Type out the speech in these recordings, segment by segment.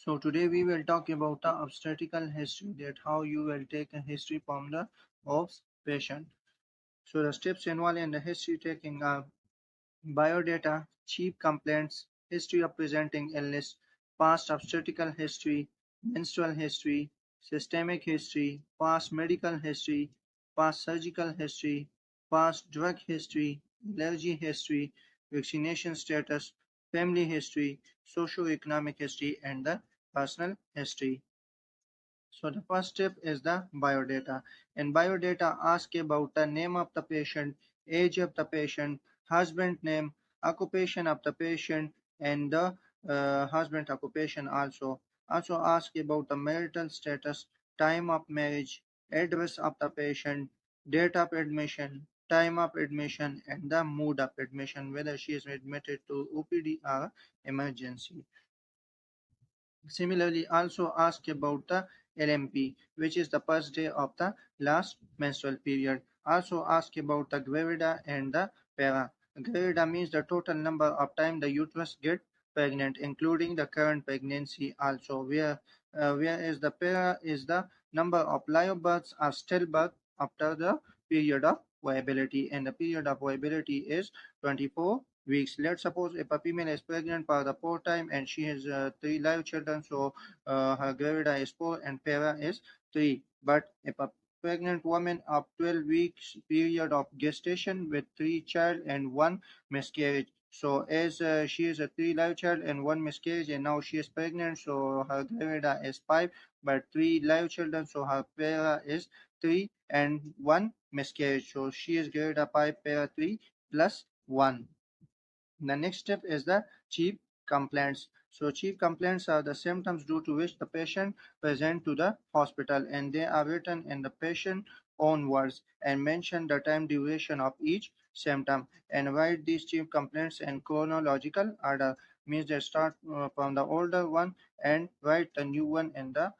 So today we will talk about the obstetrical history, that how you will take a history from the OBS patient. So the steps involved in the history taking are biodata, cheap complaints, history of presenting illness, past obstetrical history, menstrual history, systemic history, past medical history, past surgical history, past drug history, allergy history, vaccination status, family history, socio-economic history, and the personal history. So the first step is the biodata. And biodata ask about the name of the patient, age of the patient, husband name, occupation of the patient, and the husband occupation also. Also ask about the marital status, time of marriage, address of the patient, date of admission, time of admission, and the mood of admission, whether she is admitted to OPD or emergency. Similarly, also ask about the LMP, which is the first day of the last menstrual period. Also ask about the gravida and the para. Gravida means the total number of time the uterus get pregnant, including the current pregnancy also. Whereas the para is the number of live births or stillbirth after the period of viability, and the period of viability is 24 weeks. Let's suppose if a female is pregnant for the fourth time and she has three live children, so her gravida is 4 and para is 3. But if a pregnant woman of 12 weeks period of gestation with 3 child and 1 miscarriage. So as she is a 3 live child and 1 miscarriage, and now she is pregnant, so her gravida is 5 but 3 live children, so her para is 3 and 1 miscarriage. So she is gravida 5 para 3 plus 1. The next step is the chief complaints. So chief complaints are the symptoms due to which the patient present to the hospital, and they are written in the patient own words and mention the time duration of each symptom, and write these chief complaints in chronological order, means they start from the older one and write the new one in the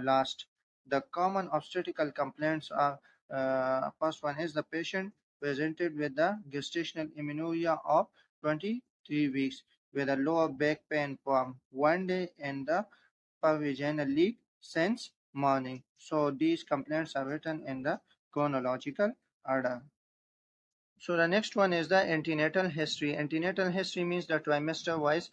last. The common obstetrical complaints are, first one is the patient presented with the gestational amenorrhea of 23 weeks with a lower back pain from 1 day and the vaginal leak since morning. So these complaints are written in the chronological order. So the next one is the antenatal history. Antenatal history means the trimester-wise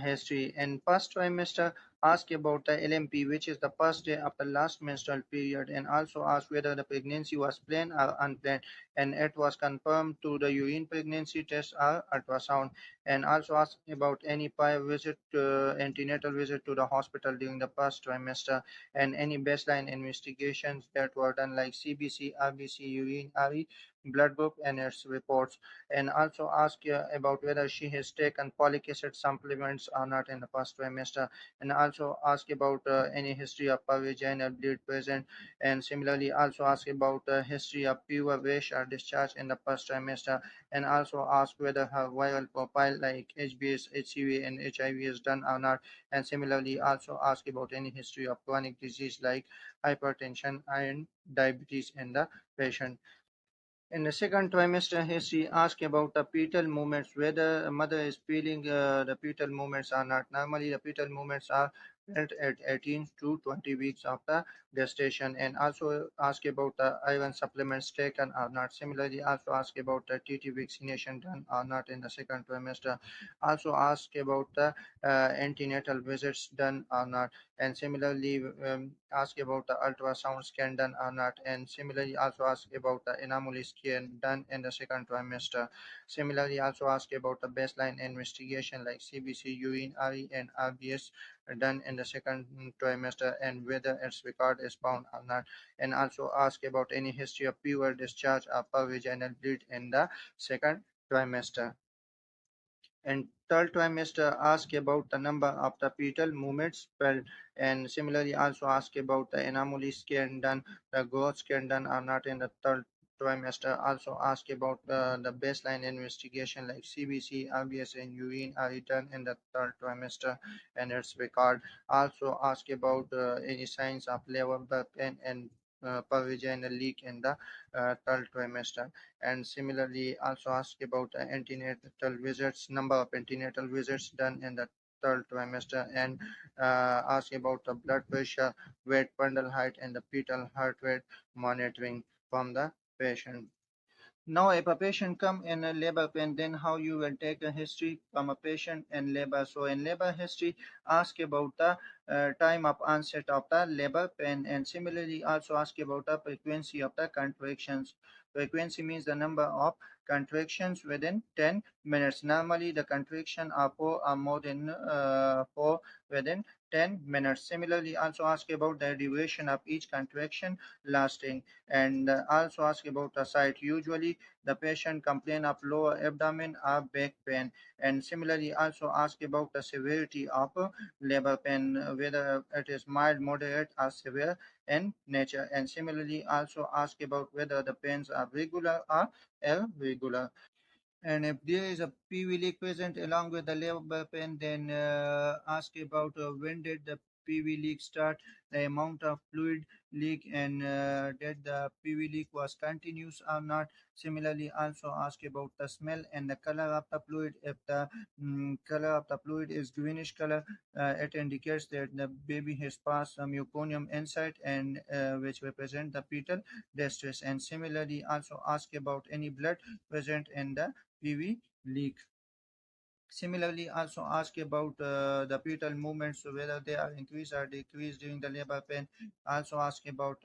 history. And first trimester ask about the LMP, which is the first day of the last menstrual period, and also ask whether the pregnancy was planned or unplanned, and it was confirmed to the urine pregnancy test or ultrasound. And also ask about any prior visit, antenatal visit to the hospital during the first trimester, and any baseline investigations that were done like CBC, RBC, urine, RE, blood group and its reports, and also ask about whether she has taken folic acid supplements or not in the first trimester, and also ask about any history of vaginal bleed present, and similarly also ask about history of fever, rash or discharge in the first trimester, and also ask whether her viral profile like HBS, HCV and HIV is done or not, and similarly also ask about any history of chronic disease like hypertension and diabetes in the patient. In the second trimester history, ask about the fetal movements, whether a mother is feeling the fetal movements or not. Normally, the fetal movements are felt at 18 to 20 weeks after gestation, and also ask about the iron supplements taken or not. Similarly, also ask about the TT vaccination done or not in the second trimester. Also ask about the antenatal visits done or not, and similarly ask about the ultrasound scan done or not, and similarly also ask about the anomaly scan done in the second trimester. Similarly also ask about the baseline investigation like CBC, urine, RE and RBS done in the second trimester, and whether its record is found or not, and also ask about any history of fever, discharge or vaginal bleed in the second trimester. And third trimester ask about the number of the fetal movements felt, and similarly also ask about the anomaly scan done, the growth scan done or not in the third trimester. Also ask about the baseline investigation like CBC, RBS and urine are done in the third trimester and its record. Also ask about any signs of labor birth pain and vaginal leak in the third trimester, and similarly also ask about antenatal visits, number of antenatal visits done in the third trimester, and ask about the blood pressure, weight, bundle height, and the fetal heart rate monitoring from the patient. Now, if a patient come in a labor pain, then how you will take a history from a patient and labor. So in labor history, ask about the time of onset of the labor pain, and similarly also ask about the frequency of the contractions. Frequency means the number of contractions within 10 minutes. Normally, the contraction are four or more than four within 10 minutes. Similarly, also ask about the duration of each contraction lasting, and also ask about the site. Usually the patient complain of lower abdomen or back pain, and similarly also ask about the severity of labor pain, whether it is mild, moderate, or severe in nature, and similarly also ask about whether the pains are regular or irregular. And if there is a PV leak present along with the labor pain, then ask about when did the PV leak start, the amount of fluid leak, and did the PV leak was continuous or not. Similarly, also ask about the smell and the color of the fluid. If the color of the fluid is greenish color, it indicates that the baby has passed some meconium inside, and which represent the fetal distress. And similarly, also ask about any blood present in the PV leak. Similarly, also ask about the fetal movements, so whether they are increased or decreased during the labor pain. Also ask about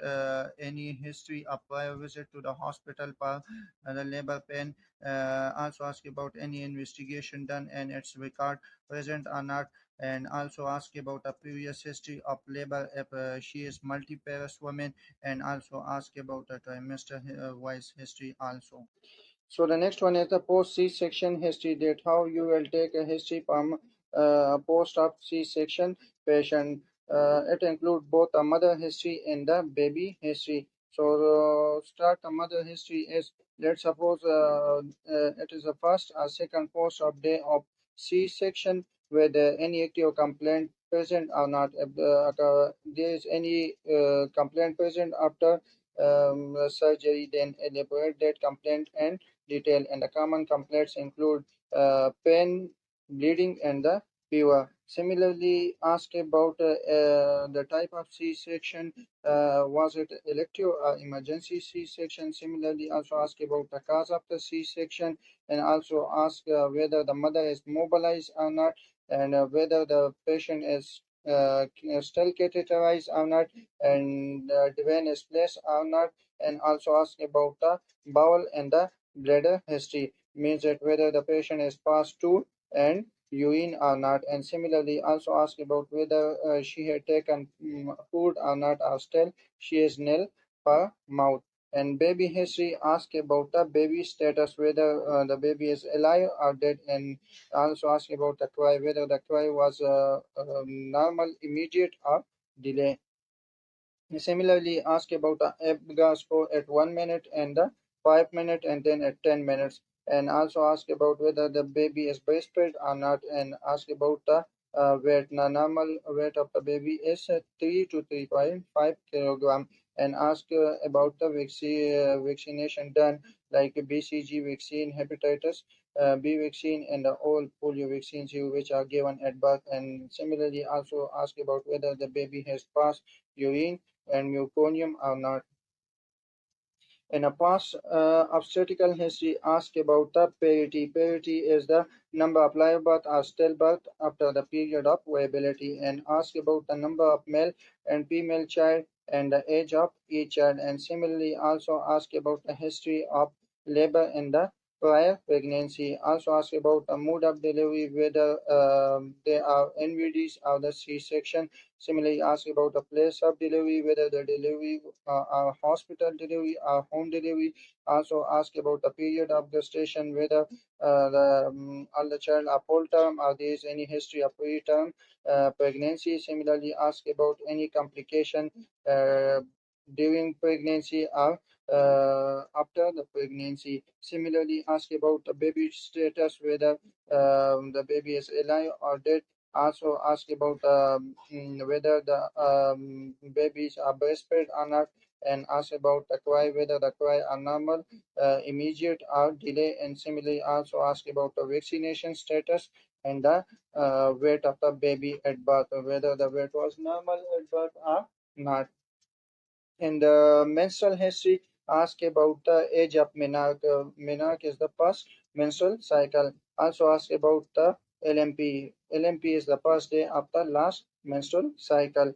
any history of prior visit to the hospital for the labor pain. Also ask about any investigation done and its record present or not. And also ask about a previous history of labor if she is multiparous woman, and also ask about the trimester wise history also. So the next one is the post C-section history, that how you will take a history from post of C-section patient. It includes both the mother history and the baby history. So start the mother history is, let's suppose it is the first or second post of day of C-section with any active complaint present or not. If there is any complaint present after surgery, then elaborate that complaint and detail, and the common complaints include pain, bleeding, and the fever. Similarly, ask about the type of C-section. Was it elective or emergency C-section? Similarly, also ask about the cause of the C-section, and also ask whether the mother is mobilized or not, and whether the patient is still catheterized or not, and the vein is placed or not, and also ask about the bowel and the bladder history, means that whether the patient is passed stool and urine or not, and similarly also ask about whether she had taken food or not, or still she is nil per mouth. And baby history, ask about the baby status, whether the baby is alive or dead, and also ask about the cry, whether the cry was normal, immediate, or delay. Similarly, ask about the ABGA score at 1 minute and the 5 minute, and then at 10 minutes. And also ask about whether the baby is breastfed or not, and ask about the weight. The normal weight of the baby is 3 to 3.5 kilogram. And ask about the vaccination done, like BCG vaccine, hepatitis B vaccine, and the all polio vaccines which are given at birth. And similarly, also ask about whether the baby has passed urine and meconium are not. In a past obstetrical history, ask about the parity. Parity is the number of live birth or stillbirth after the period of viability, and ask about the number of male and female child and the age of each child. And similarly, also ask about the history of labor in the prior pregnancy. Also ask about the mode of delivery, whether they are NVDs or the C-section. Similarly, ask about the place of delivery, whether the delivery are hospital delivery or home delivery. Also ask about the period of gestation, whether all the child are full term or there is any history of preterm pregnancy. Similarly, ask about any complication uh, during pregnancy or after the pregnancy. Similarly, ask about the baby status, whether the baby is alive or dead. Also ask about whether the babies are breastfed or not, and ask about the cry, whether the cry are normal, immediate, or delay. And similarly, also ask about the vaccination status and the weight of the baby at birth, whether the weight was normal at birth or not. In the menstrual history, ask about the age of menarche. Menarche is the first menstrual cycle. Also ask about the LMP. LMP is the first day of the last menstrual cycle.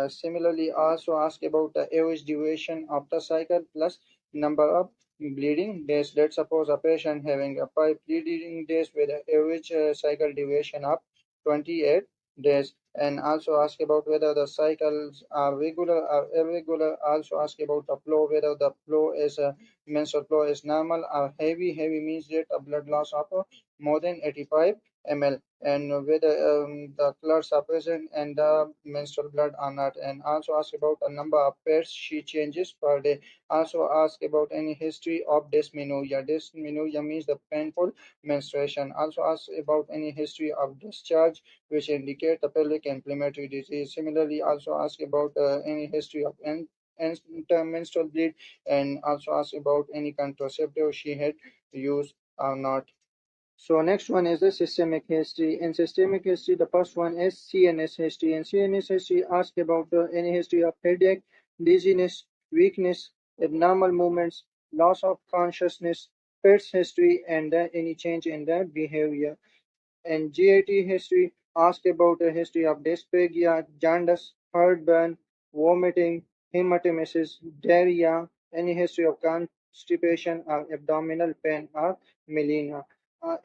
Similarly, also ask about the average duration of the cycle plus number of bleeding days. Let's suppose a patient having a 5 bleeding days with an average cycle duration of 28 days. And also ask about whether the cycles are regular or irregular. Also ask about the flow, whether the flow is menstrual flow is normal or heavy. Heavy means that a blood loss of more than 85 ml, and whether the clots are present and the menstrual blood are not. And also ask about a number of pairs she changes per day. Also ask about any history of dysmenorrhea. Dysmenorrhea means the painful menstruation. Also ask about any history of discharge, which indicate the pelvic inflammatory disease. Similarly, also ask about any history of intermenstrual bleed, and also ask about any contraceptive she had used or not. So next one is the systemic history. In systemic history, the first one is CNS history. In CNS history, ask about any history of headache, dizziness, weakness, abnormal movements, loss of consciousness, pets history, and any change in the behavior. In GAT history, ask about the history of dysphagia, jaundice, heartburn, vomiting, hematemesis, diarrhea, any history of constipation or abdominal pain or melena.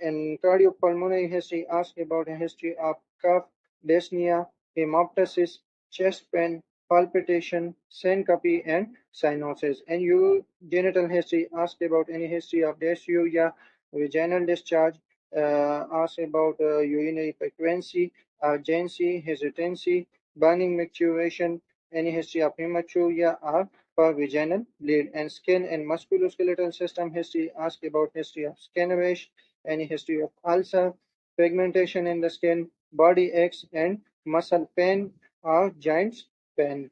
In cardiopulmonary history, ask about a history of cough, dyspnea, hemoptysis, chest pain, palpitation, syncope, and cyanosis. And genital history, ask about any history of dysuria, vaginal discharge, ask about urinary frequency, urgency, hesitancy, burning maturation, any history of hematuria or per vaginal bleed. And skin and musculoskeletal system history, ask about history of skin rash, any history of ulcer, pigmentation in the skin, body aches, and muscle pain or joints pain.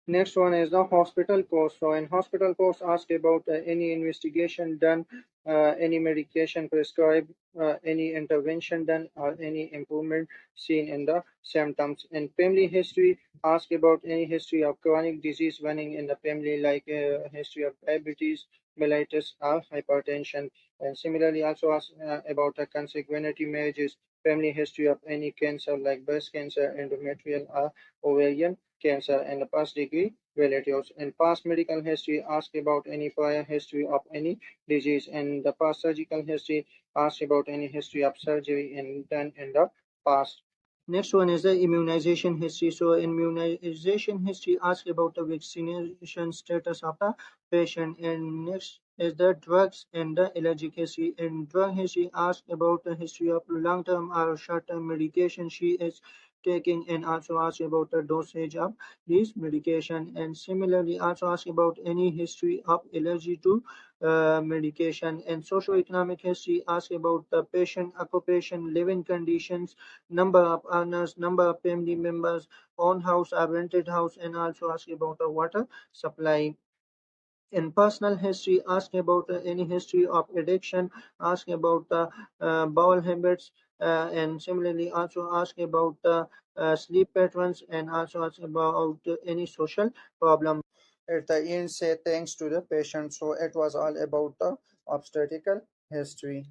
Next one is the hospital course. So in hospital course, ask about any investigation done, any medication prescribed, any intervention done, or any improvement seen in the symptoms. In family history, ask about any history of chronic disease running in the family, like history of diabetes, mellitus, or hypertension. And similarly, also ask about the consanguinity marriages, family history of any cancer like breast cancer, endometrial, or ovarian cancer, and the past degree relatives. In past medical history, ask about any prior history of any disease. In the past surgical history, ask about any history of surgery done in the past. Next one is the immunization history. So in immunization history, ask about the vaccination status of the patient. And next is the drugs and the allergic history. In drug history, ask about the history of long-term or short-term medication she is taking, and also ask about the dosage of this medication. And similarly, also ask about any history of allergy to medication. And socioeconomic history, ask about the patient occupation, living conditions, number of earners, number of family members, own house or rented house, and also ask about the water supply. In personal history, ask about any history of addiction, ask about the bowel habits, and similarly also ask about the sleep patterns, and also ask about any social problem. At the end, say thanks to the patient. So it was all about the obstetrical history.